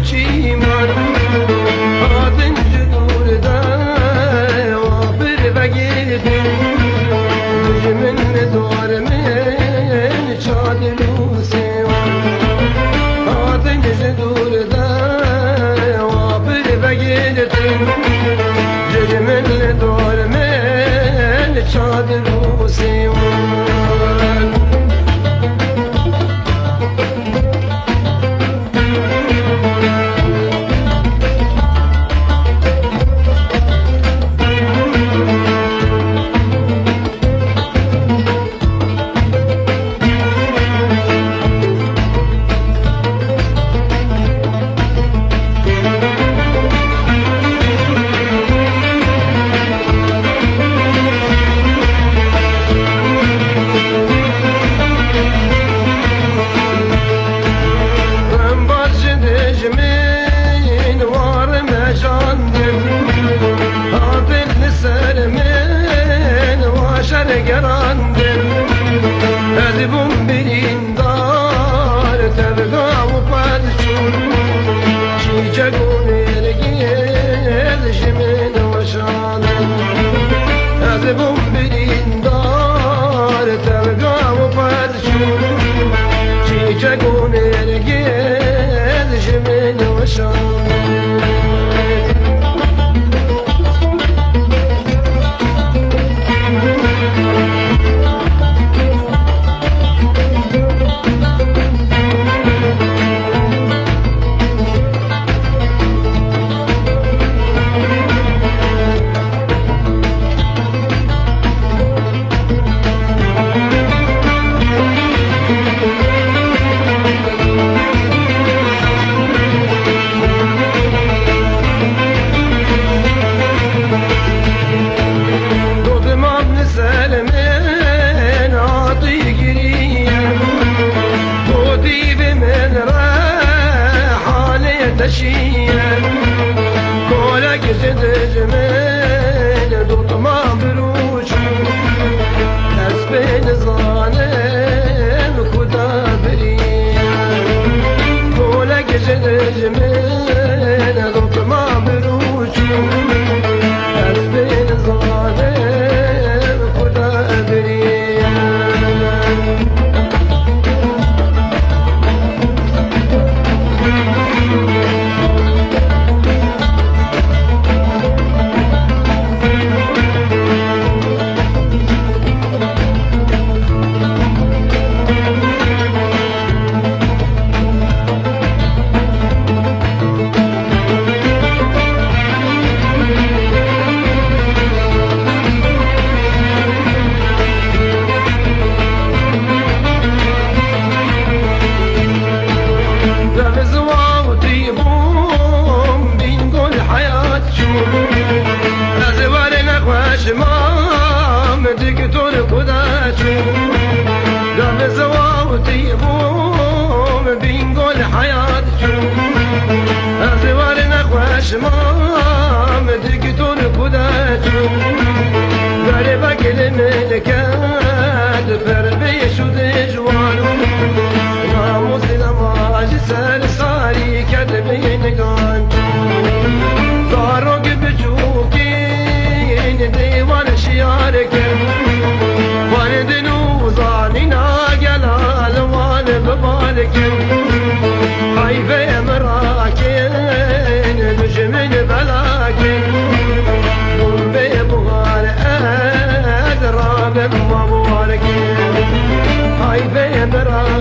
چیمان آدن جدور دا وابر بگیدن دجمن دور من چادر و سیوان آدن جدور دا وابر بگیدن دجمن دور من چادر و سیوان Ezbum birin dar tebga u padçun çiçek uner gel jimin vaşan Ezbum birin dar tebga u padçun çiçek uner gel jimin vaşan تشيا كولا جسد جمال دوط ما بروش أسبين ظالم كدا بريا كولا جسد جمال دوط ما بروش أسبين ظالم كدا بريا شمام دكتور كداتو دام زواوتي بوم بينقول حياتو أزوار نخوى شمام دكتور كداتو غريبك الملكات فربيش ودجوانو ناموس نماج سرساري كدبين قانتو زاروك بجوكي ديوان شيارك واندنو ظانينا جلال وان ببالك حيفي مراكن نجمن بلاكن قلبي بغار أدراب مبارك حيفي مراكن